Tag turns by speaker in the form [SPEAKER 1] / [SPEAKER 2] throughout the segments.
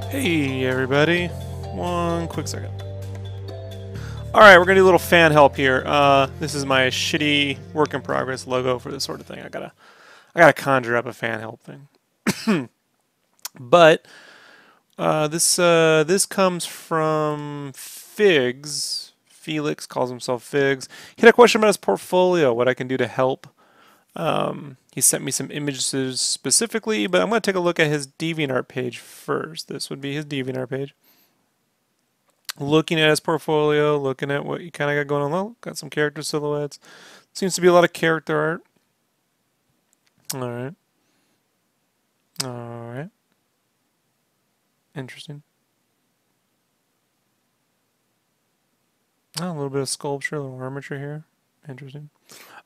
[SPEAKER 1] Hey everybody, one quick second. Alright, we're gonna do a little fan help here. This is my shitty work in progress logo for this sort of thing. I gotta conjure up a fan help thing. But this comes from Figs. Felix calls himself Figs. He had a question about his portfolio, what I can do to help. He sent me some images specifically, but I'm going to take a look at his DeviantArt page first. This would be his DeviantArt page. Looking at his portfolio, looking at what you kind of got going on. Well, got some character silhouettes. Seems to be a lot of character art. Alright. Alright. Interesting. Oh, a little bit of sculpture, a little armature here. Interesting.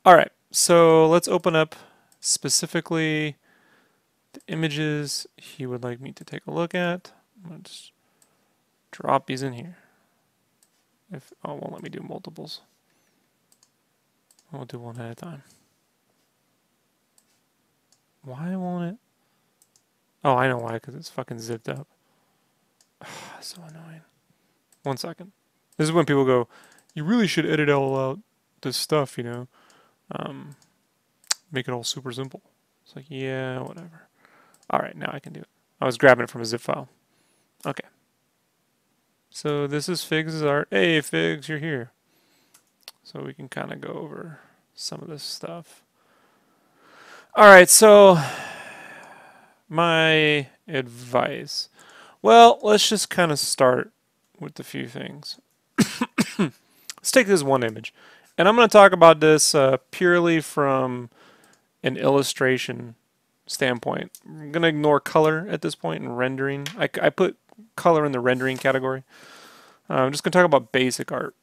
[SPEAKER 1] Alright, so let's open up specifically the images he would like me to take a look at. I'm going to just drop these in here. It won't let me do multiples. I'll do one at a time. Why won't it? Oh, I know why, because it's fucking zipped up. So annoying. 1 second. This is when people go, you really should edit all out this stuff, you know. Make it all super simple. It's like, yeah, whatever. Alright, now I can do it. I was grabbing it from a zip file. Okay. So this is Figs' art. Hey, Figs, you're here. So we can kind of go over some of this stuff. Alright, so my advice. Well, let's just kind of start with a few things. Let's take this one image. And I'm going to talk about this purely from an illustration standpoint. I'm going to ignore color at this point and rendering. I put color in the rendering category. I'm just going to talk about basic art.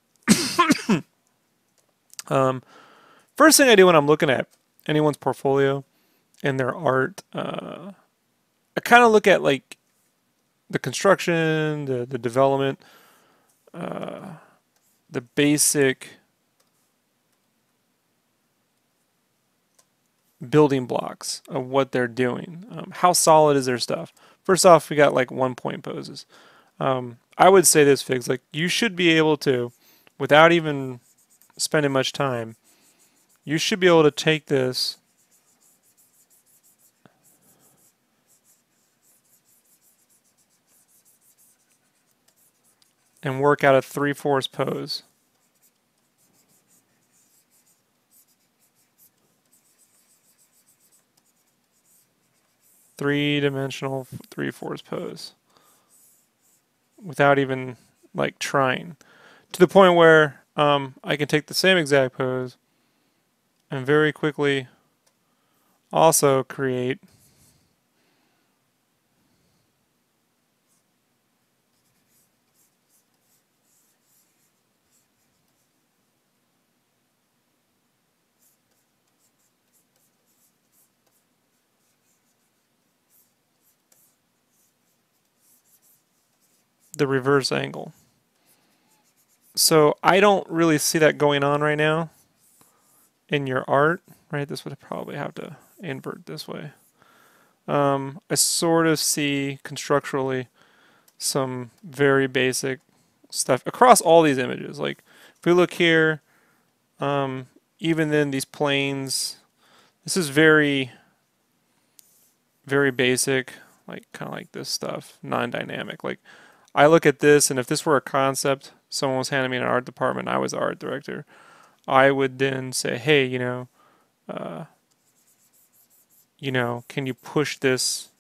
[SPEAKER 1] First thing I do when I'm looking at anyone's portfolio and their art, I kind of look at like the construction, the development, the basic building blocks of what they're doing. How solid is their stuff? First off, we got like 1-point poses. I would say this, Figs, like you should be able to, without even spending much time, you should be able to take this and work out a 3/4 pose. Three-dimensional 3/4 pose without even like trying, to the point where I can take the same exact pose and very quickly also create the reverse angle. So I don't really see that going on right now in your art, right? This would probably have to invert this way. I sort of see constructurally some very basic stuff across all these images. Like if we look here, even then these planes, this is very, very basic, like kind of like this stuff, non-dynamic. Like I look at this, and if this were a concept, someone was handing me in an art department, I was the art director, I would then say, hey, you know, can you push this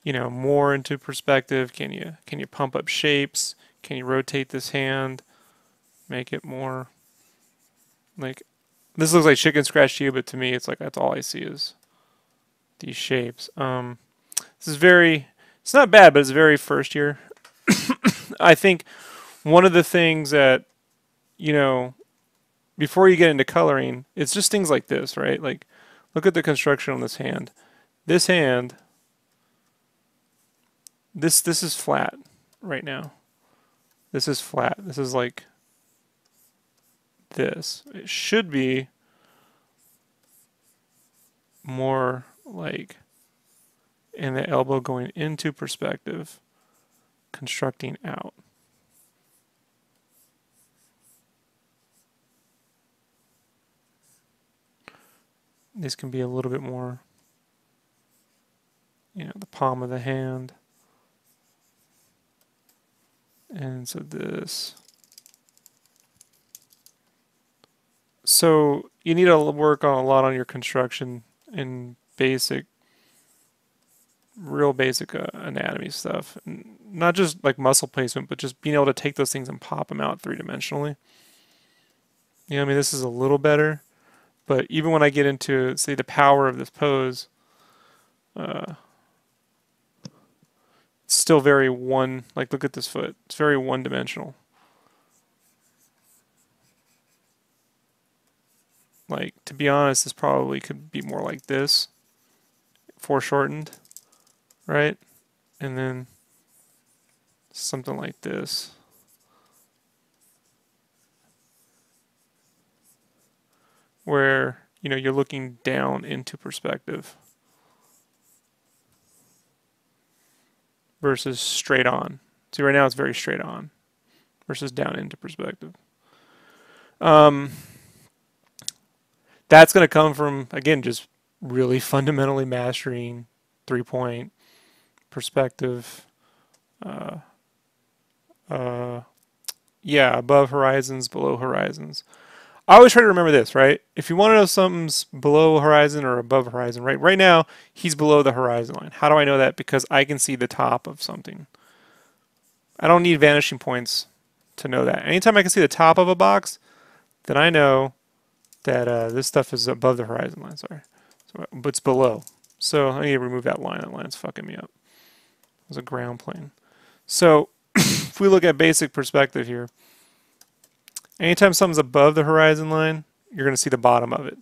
[SPEAKER 1] more into perspective? Can you pump up shapes? Can you rotate this hand? make it more like, this looks like chicken scratch to you, but to me it's like that's all I see is these shapes. This is very, it's not bad, but it's very first year. I think one of the things that, you know, before you get into coloring, it's just things like this, right? Like, look at the construction on this hand. This hand, this is flat right now. This is flat. This is like this. It should be more like in the elbow going into perspective, constructing out. This can be a little bit more, you know, the palm of the hand. And so this. So you need to work on a lot on your construction and basic, real basic anatomy stuff. And not just like muscle placement, but just being able to take those things and pop them out three-dimensionally. You know, I mean, this is a little better, but even when I get into, say, the power of this pose, it's still very one, like look at this foot. It's very one-dimensional. Like, to be honest, this probably could be more like this, foreshortened, right? And then something like this. Where, you know, you're looking down into perspective versus straight on. See, right now it's very straight on versus down into perspective. That's going to come from, again, just really fundamentally mastering 3-point perspective. Yeah, above horizons, below horizons. I always try to remember this, right? If you want to know something's below horizon or above horizon, right? Right now, he's below the horizon line. How do I know that? Because I can see the top of something. I don't need vanishing points to know that. Anytime I can see the top of a box, then I know that this stuff is above the horizon line, sorry. So, but it's below. So I need to remove that line. That line's fucking me up. It was a ground plane. So if we look at basic perspective here, anytime something's above the horizon line, you're going to see the bottom of it.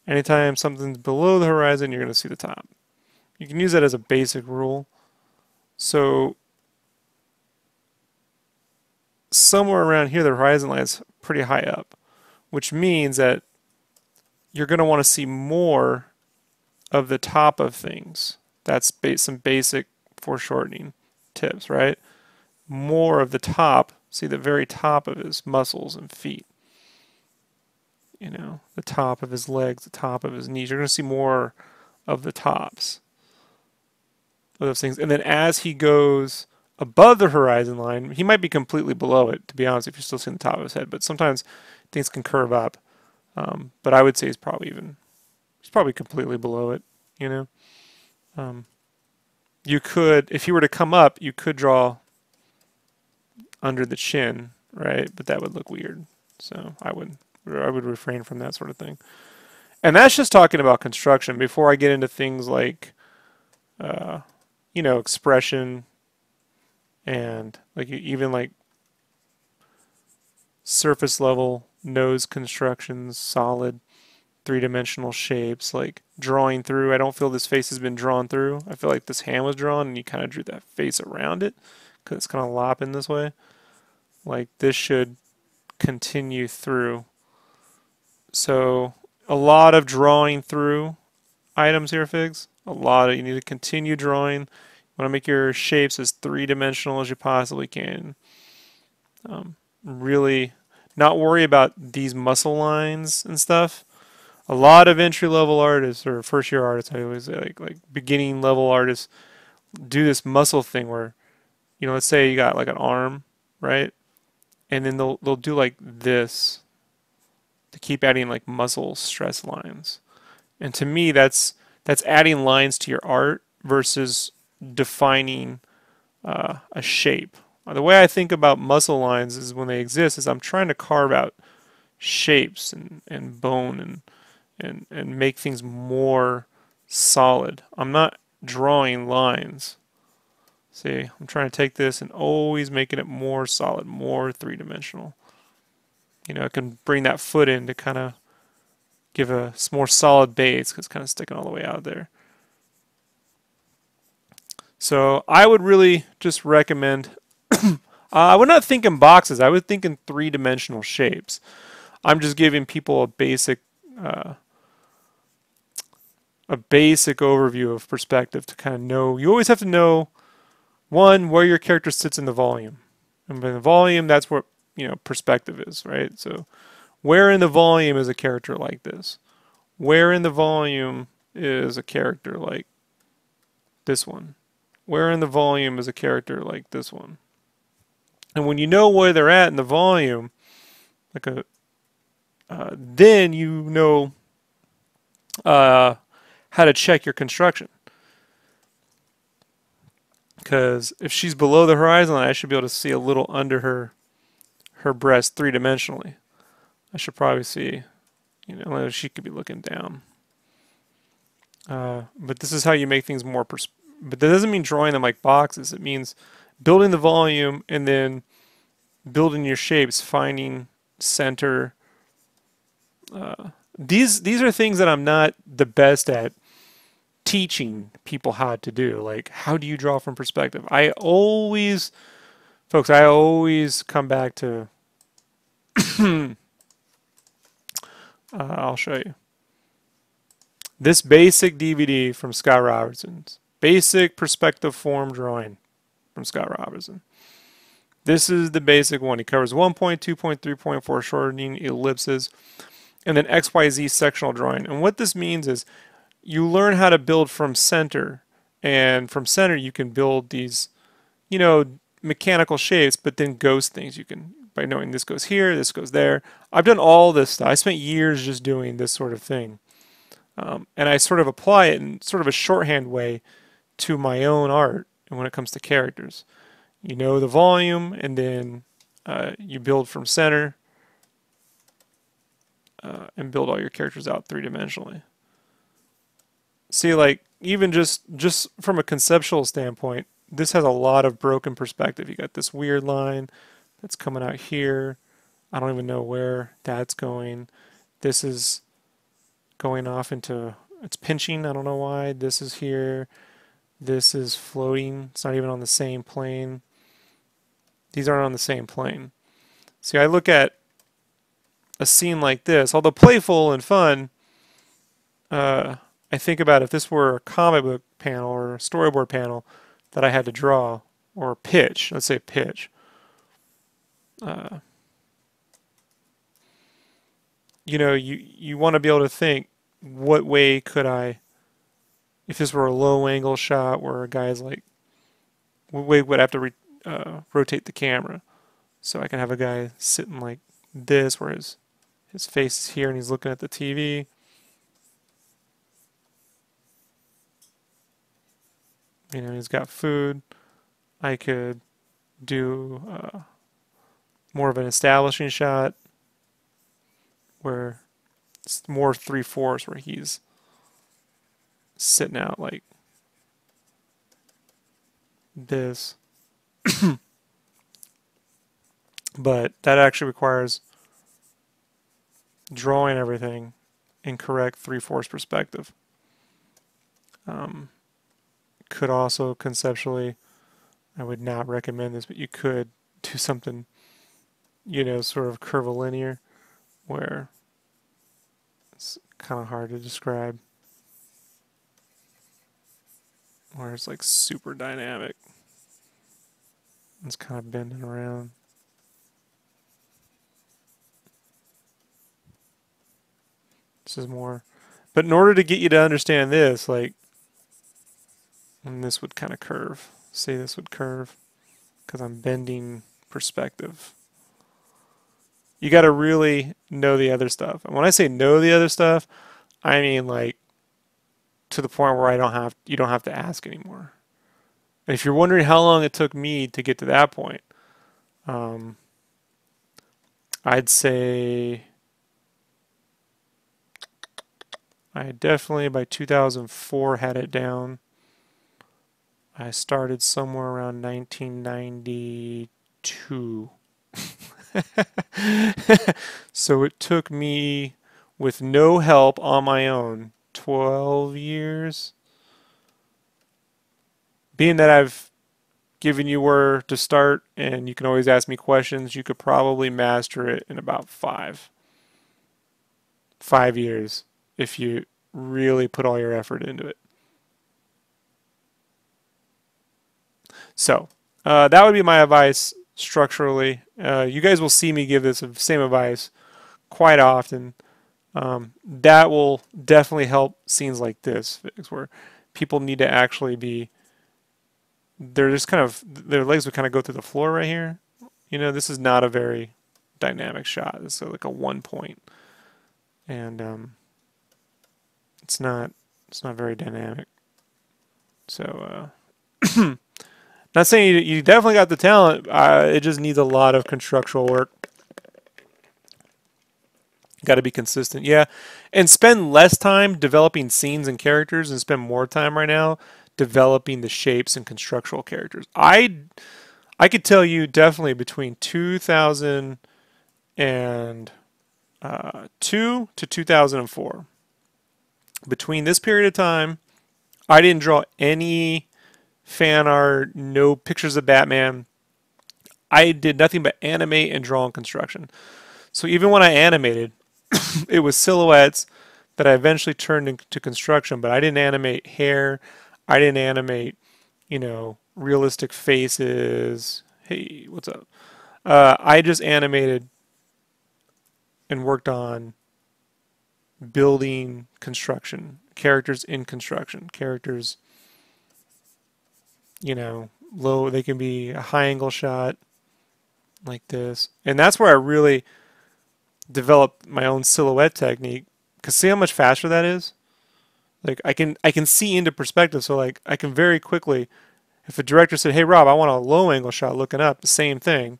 [SPEAKER 1] Anytime something's below the horizon, you're going to see the top. You can use that as a basic rule. So somewhere around here, the horizon line is pretty high up, which means that you're going to want to see more of the top of things. That's some basic foreshortening tips, right? More of the top, see the very top of his muscles and feet. You know, the top of his legs, the top of his knees. You're going to see more of the tops of those things. And then as he goes above the horizon line, he might be completely below it, to be honest, if you're still seeing the top of his head. But sometimes things can curve up. But I would say he's probably completely below it, you know. You could, if he were to come up, you could draw under the chin, right? But that would look weird. So I would refrain from that sort of thing. And that's just talking about construction. Before I get into things like, you know, expression and like even like surface level nose constructions, solid three-dimensional shapes, like drawing through. I don't feel this face has been drawn through. I feel like this hand was drawn and you kind of drew that face around it because it's kind of lopping this way. Like this should continue through. So a lot of drawing through items here, Figs. You need to continue drawing. You want to make your shapes as three-dimensional as you possibly can. Really not worry about these muscle lines and stuff. A lot of entry-level artists or first-year artists, I always say, like beginning level artists, do this muscle thing where, you know, let's say you got like an arm, right? And then they'll do like this to keep adding like muscle stress lines. And to me, that's adding lines to your art versus defining a shape. The way I think about muscle lines is when they exist is I'm trying to carve out shapes and bone and make things more solid. I'm not drawing lines. See, I'm trying to take this and always making it more solid, more three-dimensional. You know, I can bring that foot in to kind of give a more solid base because it's kind of sticking all the way out there. So I would really just recommend, I would not think in boxes, I would think in three-dimensional shapes. I'm just giving people a basic overview of perspective to kind of know. You always have to know, one, where your character sits in the volume. And in the volume, that's what, you know, perspective is, right? So where in the volume is a character like this? Where in the volume is a character like this one? Where in the volume is a character like this one? And when you know where they're at in the volume, like then you know how to check your construction. Because if she's below the horizon line, I should be able to see a little under her breast three-dimensionally. I should probably see, you know, she could be looking down. But this is how you make things more but that doesn't mean drawing them like boxes. It means building the volume and then building your shapes, finding center. These are things that I'm not the best at teaching people how to do. Like, how do you draw from perspective? Folks, I always come back to, I'll show you. This basic DVD from Scott Robertson's. Basic perspective form drawing from Scott Robertson. This is the basic one. He covers 1 point, 2 point, 3 point, for shortening, ellipses, and then XYZ sectional drawing. And what this means is you learn how to build from center, and from center you can build these, you know, mechanical shapes, but then ghost things. You can, by knowing this goes here, this goes there. I've done all this stuff. I spent years just doing this sort of thing. And I sort of apply it in sort of a shorthand way to my own art when it comes to characters. You know the volume, and then you build from center and build all your characters out three-dimensionally. See, like, even just from a conceptual standpoint, this has a lot of broken perspective. You got this weird line that's coming out here. I don't even know where that's going. This is going off into, it's pinching. I don't know why. This is here. This is floating. It's not even on the same plane. These aren't on the same plane. See, I look at a scene like this, although playful and fun, I think about if this were a comic book panel or a storyboard panel that I had to draw, or pitch, let's say pitch. You know, you want to be able to think, what way could I, if this were a low angle shot where a guy's like, we would have to rotate the camera. So I can have a guy sitting like this where his face is here and he's looking at the TV. You know, he's got food. I could do more of an establishing shot where it's more 3/4 where he's sitting out like this. But that actually requires drawing everything in correct 3/4 perspective. Could also conceptually, I would not recommend this, but you could do something, you know, sort of curvilinear, where it's kind of hard to describe, where it's like super dynamic. It's kind of bending around. This is more, but in order to get you to understand this, like, and this would kind of curve. See, this would curve because I'm bending perspective. You got to really know the other stuff. And when I say know the other stuff, I mean like to the point where you don't have to ask anymore. And if you're wondering how long it took me to get to that point, I'd say I definitely by 2004 had it down. I started somewhere around 1992. So it took me, with no help on my own, 12 years. Being that I've given you where to start and you can always ask me questions, you could probably master it in about 5 years if you really put all your effort into it. So that would be my advice structurally. You guys will see me give this same advice quite often. That will definitely help scenes like this, where people need to actually be, they're just kind of, their legs would kind of go through the floor right here. You know, this is not a very dynamic shot. It's like a 1 point. And it's not very dynamic. So not saying you definitely got the talent. It just needs a lot of constructural work. Got to be consistent, yeah, and spend less time developing scenes and characters, and spend more time right now developing the shapes and constructural characters. I could tell you definitely between 2002 to 2004. Between this period of time, I didn't draw any fan art, no pictures of Batman. I did nothing but animate and draw in construction. So even when I animated, it was silhouettes that I eventually turned into construction, but I didn't animate hair. I didn't animate, you know, realistic faces. Hey, what's up? I just animated and worked on building construction, characters in construction, characters, you know, low, they can be a high angle shot like this. And that's where I really developed my own silhouette technique, because see how much faster that is? Like I can see into perspective, so like I can very quickly, if a director said, "Hey Rob, I want a low angle shot looking up," the same thing.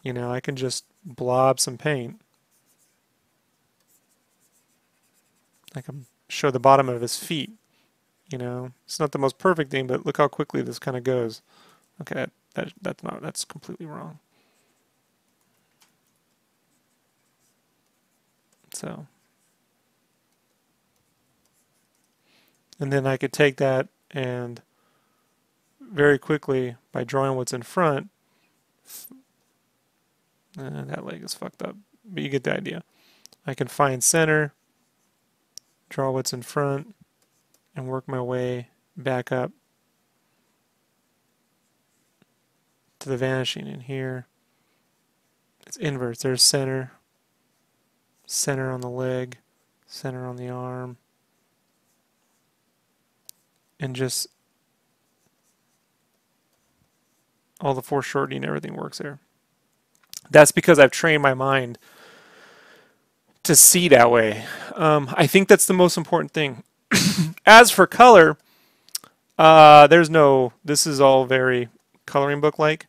[SPEAKER 1] You know, I can just blob some paint. I can show the bottom of his feet. You know, it's not the most perfect thing, but look how quickly this kind of goes. Okay, that's completely wrong. So, and then I could take that and very quickly, by drawing what's in front, that leg is fucked up, but you get the idea. I can find center, draw what's in front, and work my way back up to the vanishing in here. It's inverse. There's center, center on the leg, center on the arm, and just all the foreshortening, everything works there. That's because I've trained my mind to see that way. I think that's the most important thing. As for color, there's no, this is all very coloring book like.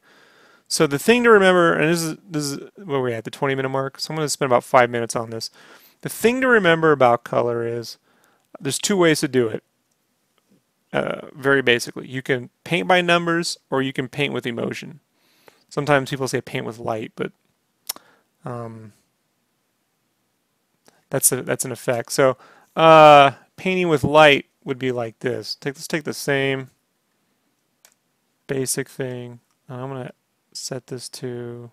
[SPEAKER 1] So the thing to remember, and this is where we're at, the 20-minute mark, so I'm going to spend about 5 minutes on this. The thing to remember about color is there's two ways to do it. Very basically, you can paint by numbers or you can paint with emotion. Sometimes people say paint with light, but that's an effect. So painting with light would be like this. Let's take the same basic thing. I'm going to set this to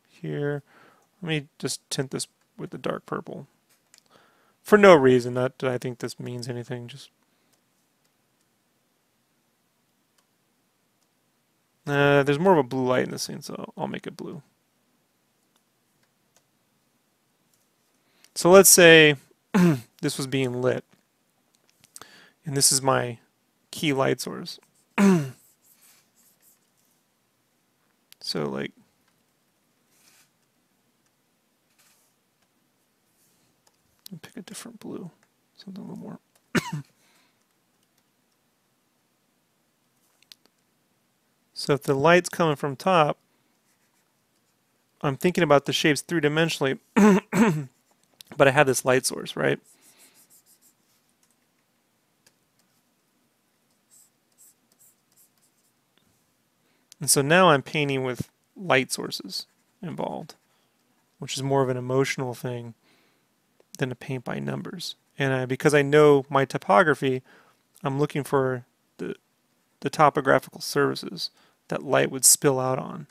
[SPEAKER 1] here. Let me just tint this with the dark purple. For no reason, not that I think this means anything, just there's more of a blue light in this scene, so I'll make it blue. So let's say this was being lit, and this is my key light source. So like, pick a different blue, something a little more. So if the light's coming from top, I'm thinking about the shapes three-dimensionally, but I have this light source, right? And so now I'm painting with light sources involved, which is more of an emotional thing than to paint by numbers. And because I know my topography, I'm looking for the topographical surfaces that light would spill out on.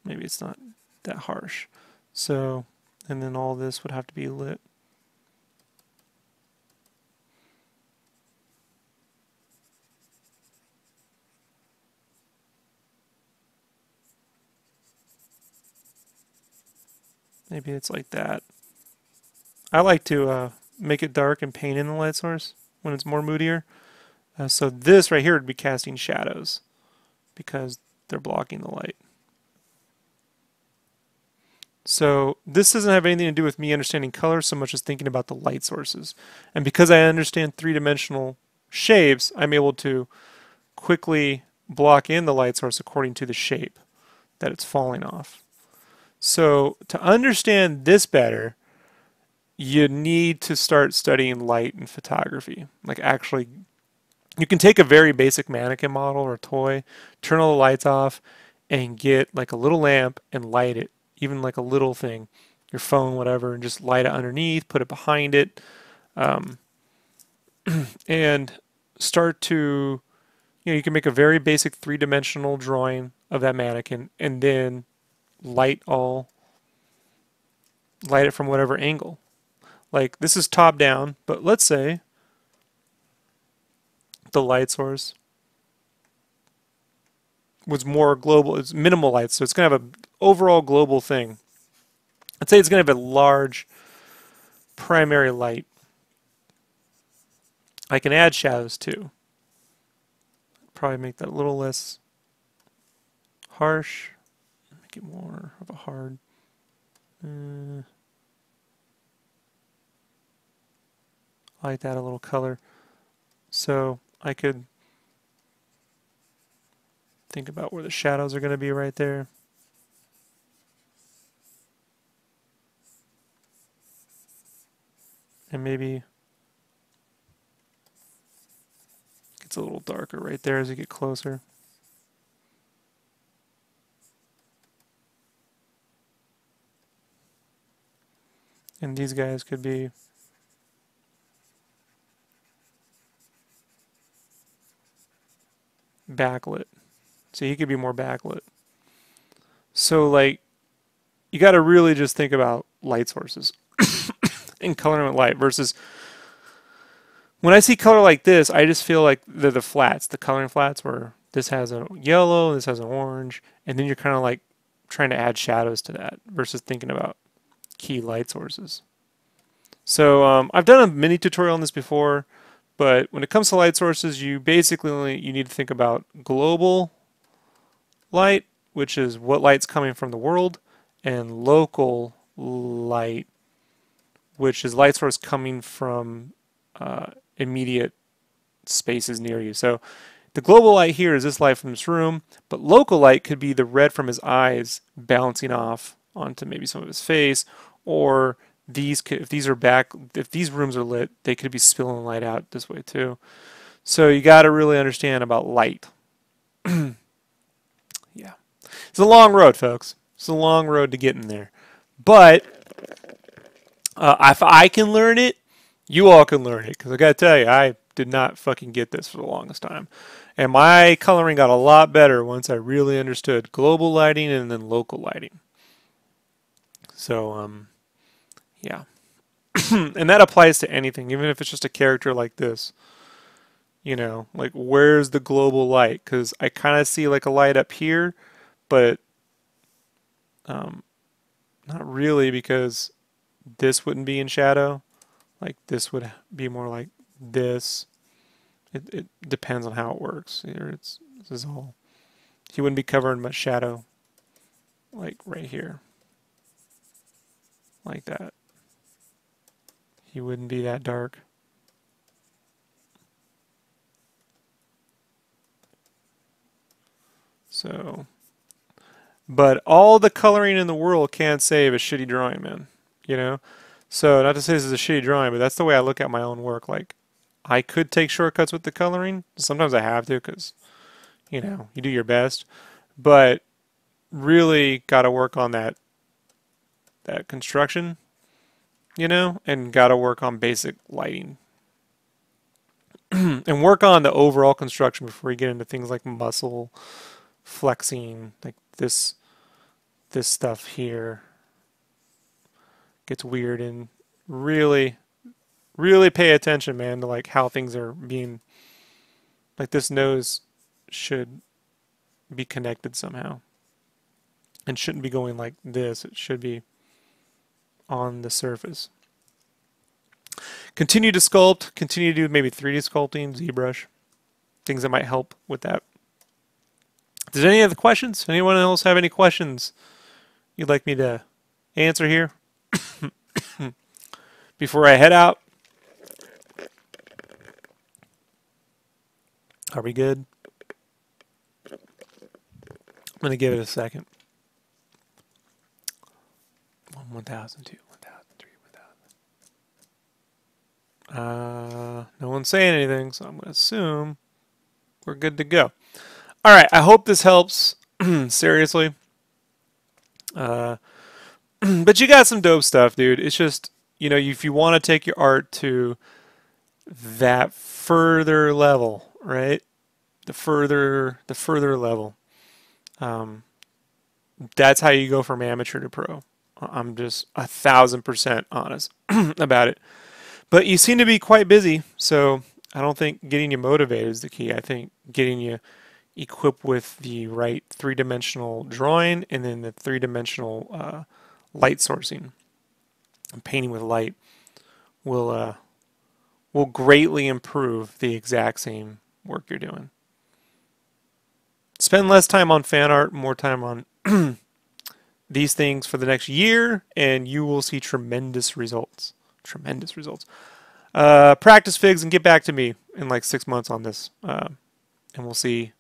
[SPEAKER 1] Maybe it's not that harsh. So, and then all this would have to be lit. Maybe it's like that. I like to make it dark and paint in the light source when it's more moodier. So this right here would be casting shadows because they're blocking the light. So this doesn't have anything to do with me understanding color so much as thinking about the light sources. And because I understand three-dimensional shapes, I'm able to quickly block in the light source according to the shape that it's falling off. So to understand this better, you need to start studying light and photography. Like actually, you can take a very basic mannequin model or toy, turn all the lights off, and get like a little lamp and light it, even like a little thing, your phone, whatever, and just light it underneath, put it behind it, and start to, you can make a very basic three-dimensional drawing of that mannequin, and then light it from whatever angle. Like this is top down, but let's say the light source was more global. It's minimal light, so it's going to have an overall global thing. I'd say it's going to have a large primary light. I can add shadows too. Probably make that a little less harsh. Make it more of a hard. I like that a little color. So I could think about where the shadows are going to be right there. And maybe it's a little darker right there as you get closer. And these guys could be backlit. So he could be more backlit. So like, you got to really just think about light sources and coloring with light versus when I see color like this, I just feel like they're the flats, the coloring flats where this has a yellow, this has an orange, and then you're kind of like trying to add shadows to that versus thinking about key light sources. So I've done a mini tutorial on this before, but when it comes to light sources, you basically you need to think about global light, which is what light's coming from the world, and local light, which is light source coming from immediate spaces near you. So the global light here is this light from this room, but local light could be the red from his eyes bouncing off onto maybe some of his face, or if these rooms are lit, they could be spilling light out this way too. So you got to really understand about light. Yeah. It's a long road, folks. It's a long road to getting there. But if I can learn it, you all can learn it. Because I got to tell you, I did not fucking get this for the longest time. And my coloring got a lot better once I really understood global lighting and then local lighting. So, yeah. And that applies to anything, even if it's just a character like this. You know, like where's the global light? Because I kind of see like a light up here, but not really, because this wouldn't be in shadow. Like this would be more like this. It depends on how it works. Here this is all. He wouldn't be covering much shadow like right here. like that. He wouldn't be that dark. So, but all the coloring in the world can't save a shitty drawing, man. You know? So, not to say this is a shitty drawing, but that's the way I look at my own work. Like, I could take shortcuts with the coloring. Sometimes I have to because, you know, you do your best. But really got to work on that construction, you know, and got to work on basic lighting. And work on the overall construction before you get into things like muscle flexing, like this stuff here gets weird, and really pay attention, man, to like how things are being, like this nose should be connected somehow and shouldn't be going like this. It should be on the surface. Continue to sculpt, continue to do maybe 3D sculpting, ZBrush, things that might help with that. If there's any other questions, anyone else have any questions you'd like me to answer here before I head out? Are we good? I'm going to give it a second. 1,000, 2, 1,000, 3, 1,000. No one's saying anything, so I'm going to assume we're good to go. All right, I hope this helps. Seriously. But you got some dope stuff, dude. It's just, you know, if you want to take your art to that further level, right? The further level. That's how you go from amateur to pro. I'm just 1,000% honest about it. But you seem to be quite busy, so I don't think getting you motivated is the key. I think getting you equipped with the right three-dimensional drawing and then the three-dimensional light sourcing and painting with light will greatly improve the exact same work you're doing. Spend less time on fan art, more time on these things for the next year, and you will see tremendous results. Tremendous results. Practice figs and get back to me in like 6 months on this, and we'll see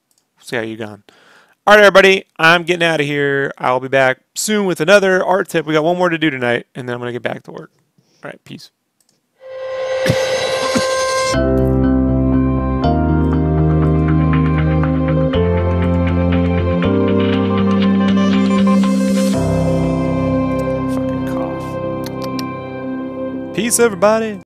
[SPEAKER 1] how you gone. All right, everybody, I'm getting out of here. I'll be back soon with another art tip. We got one more to do tonight, and then I'm gonna get back to work. All right, peace. Peace, everybody.